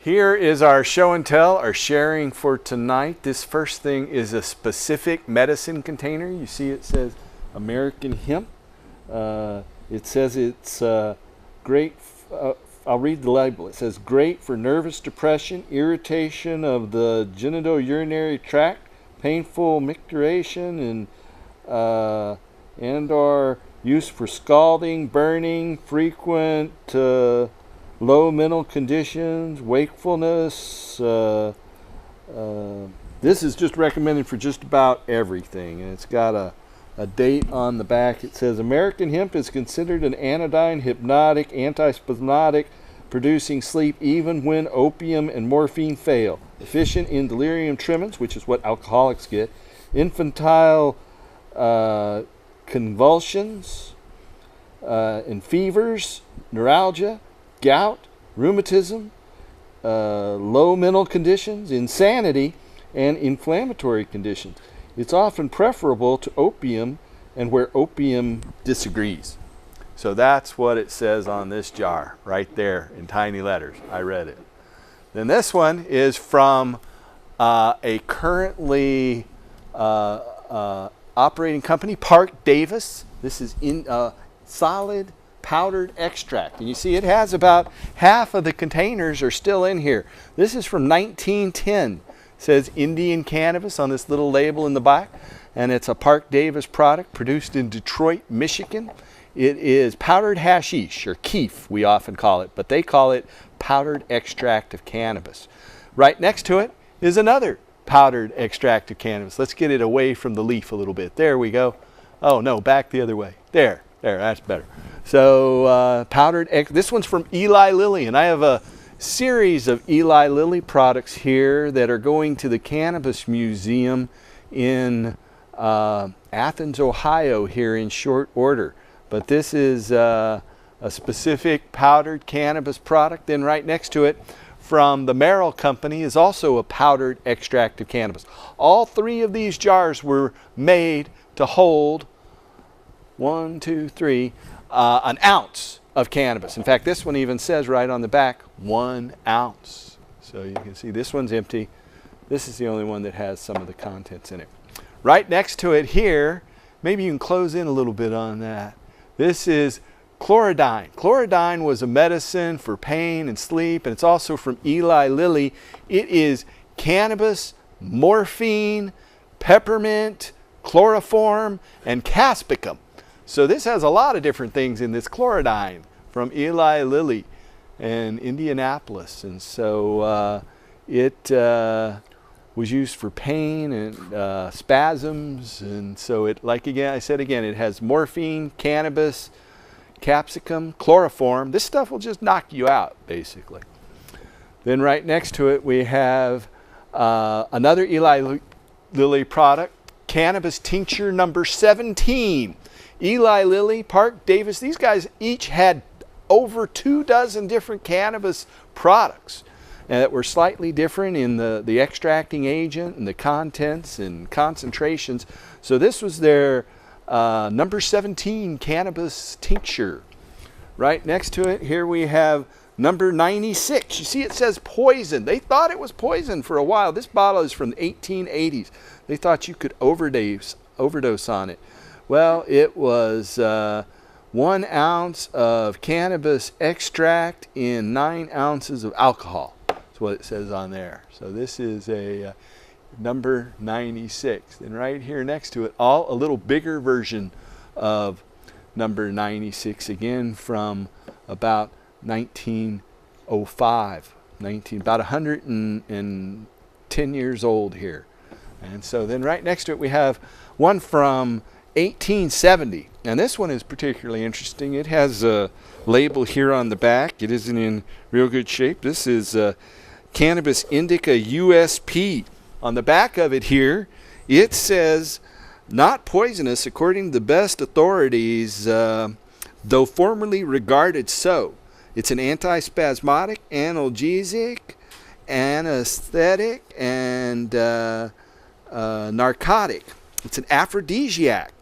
Here is our show and tell, our sharing for tonight. This first thing is a specific medicine container. You see it says American Hemp. It says it's great. I'll read the label. It says great for nervous depression, irritation of the genitourinary tract, painful micturition, and are used for scalding, burning, frequent low mental conditions, wakefulness. This is just recommended for just about everything, and it's got a date on the back. It says American Hemp is considered an anodyne, hypnotic, antispasmodic, producing sleep even when opium and morphine fail. Efficient in delirium tremens, which is what alcoholics get, infantile convulsions, and fevers, neuralgia, gout, rheumatism, low mental conditions, insanity, and inflammatory conditions. It's often preferable to opium and where opium disagrees. So that's what it says on this jar right there in tiny letters. I read it. Then this one is from a currently operating company, Park Davis. This is in solid powdered extract, and you see it has about half of the containers are still in here. This is from 1910. It says Indian Cannabis on this little label in the back, and it's a Park Davis product produced in Detroit, Michigan. It is powdered hashish, or keef we often call it, but they call it powdered extract of cannabis. Right next to it is another powdered extract of cannabis. Let's get it away from the leaf a little bit. There we go. Oh no, back the other way. There, that's better. So this one's from Eli Lilly, and I have a series of Eli Lilly products here that are going to the Cannabis Museum in Athens, Ohio here in short order. But this is a specific powdered cannabis product. Then right next to it from the Merrill Company is also a powdered extract of cannabis. All three of these jars were made to hold 1, 2, 3, an ounce of cannabis. In fact, this one even says right on the back, 1 ounce. So you can see this one's empty. This is the only one that has some of the contents in it. Right next to it here, maybe you can close in a little bit on that. This is Clora Dime. Clora Dime was a medicine for pain and sleep, and it's also from Eli Lilly. It is cannabis, morphine, peppermint, chloroform, and caspicum. So this has a lot of different things in this Clora Dime from Eli Lilly in Indianapolis. And so it was used for pain and spasms. And so it, like again, I said again, it has morphine, cannabis, capsicum, chloroform. This stuff will just knock you out, basically. Then right next to it, we have another Eli Lilly product, Cannabis Tincture number 17. Eli Lilly, Park Davis, these guys each had over 24 different cannabis products that were slightly different in the extracting agent and the contents and concentrations. So this was their number 17 cannabis tincture. Right next to it, here we have number 96. You see it says poison. They thought it was poison for a while. This bottle is from the 1880s. They thought you could overdose on it. Well, it was 1 ounce of cannabis extract in 9 ounces of alcohol. That's what it says on there. So this is a number 96. And right here next to it, a little bigger version of number 96, again from about 1905. About 110 years old here. And so then right next to it we have one from 1870, and this one is particularly interesting. It has a label here on the back. It isn't in real good shape. This is Cannabis Indica USP. On the back of it here, it says not poisonous according to the best authorities, though formerly regarded so. It's an antispasmodic, analgesic, anesthetic, and narcotic. It's an aphrodisiac,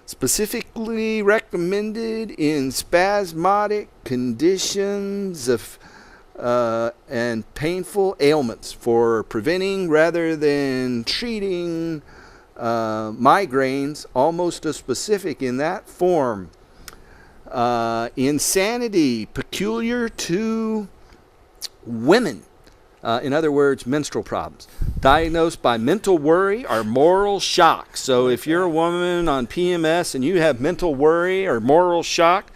specifically recommended in spasmodic conditions of and painful ailments, for preventing rather than treating migraines, almost a specific in that form. Insanity peculiar to women. In other words, menstrual problems. Diagnosed by mental worry or moral shock. So if you're a woman on PMS and you have mental worry or moral shock,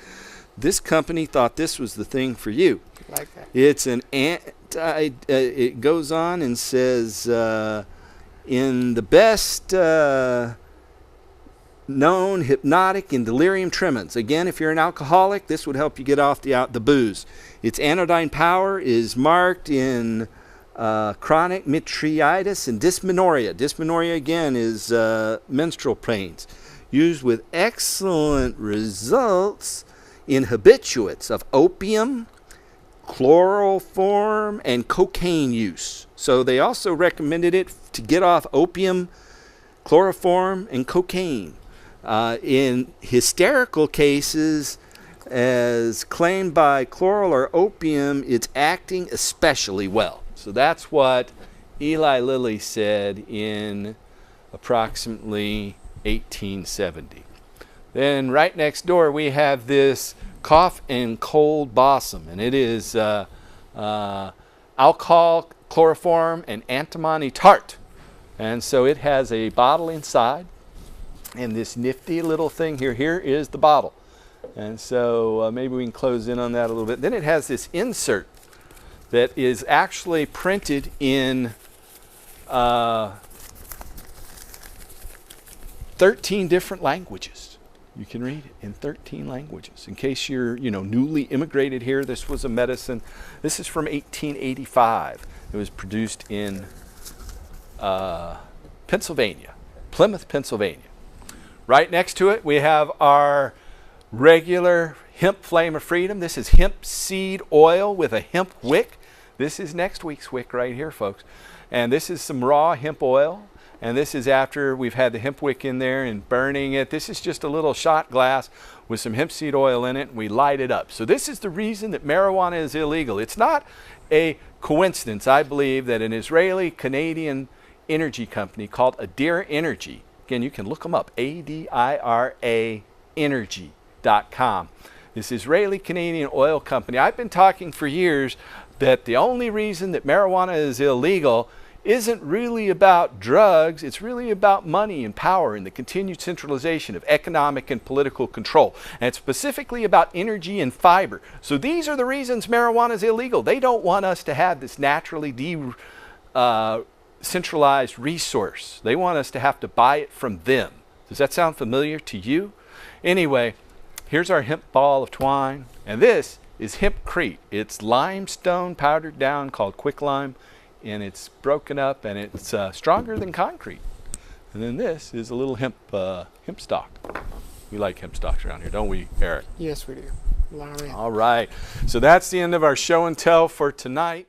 this company thought this was the thing for you. Like that. It's an it goes on and says, in the best known hypnotic and delirium tremens. Again, if you're an alcoholic, this would help you get off the booze. Its anodyne power is marked in chronic metriitis and dysmenorrhea. Dysmenorrhea, again, is menstrual pains. Used with excellent results in habituates of opium, chloroform, and cocaine use. So they also recommended it to get off opium, chloroform, and cocaine. In hysterical cases, as claimed by chloral or opium, it's acting especially well. So that's what Eli Lilly said in approximately 1870. Then right next door we have this cough and cold balsam, and it is alcohol, chloroform, and antimony tart. And so it has a bottle inside, and this nifty little thing here. Here is the bottle. And so maybe we can close in on that a little bit. Then it has this insert that is actually printed in 13 different languages. You can read it in 13 languages. In case you're, newly immigrated here, this was a medicine. This is from 1885. It was produced in Pennsylvania, Plymouth, Pennsylvania. Right next to it, we have our regular hemp flame of freedom. This is hemp seed oil with a hemp wick. This is next week's wick right here, folks. And this is some raw hemp oil. And this is after we've had the hemp wick in there and burning it. This is just a little shot glass with some hemp seed oil in it, and we light it up. So this is the reason that marijuana is illegal. It's not a coincidence, I believe, that an Israeli-Canadian energy company called Adira Energy, again, you can look them up, A-D-I-R-A energy.com. This Israeli-Canadian oil company, I've been talking for years that the only reason that marijuana is illegal isn't really about drugs. It's really about money and power and the continued centralization of economic and political control. And it's specifically about energy and fiber. So these are the reasons marijuana is illegal. They don't want us to have this naturally centralized resource. They want us to have to buy it from them. Does that sound familiar to you? Anyway, here's our hemp ball of twine. And this is hempcrete. It's limestone powdered down called quicklime. And it's broken up, and it's stronger than concrete. And then this is a little hemp stalk. We like hemp stalks around here, don't we, Eric? Yes, we do. Larry. All right. So that's the end of our show and tell for tonight.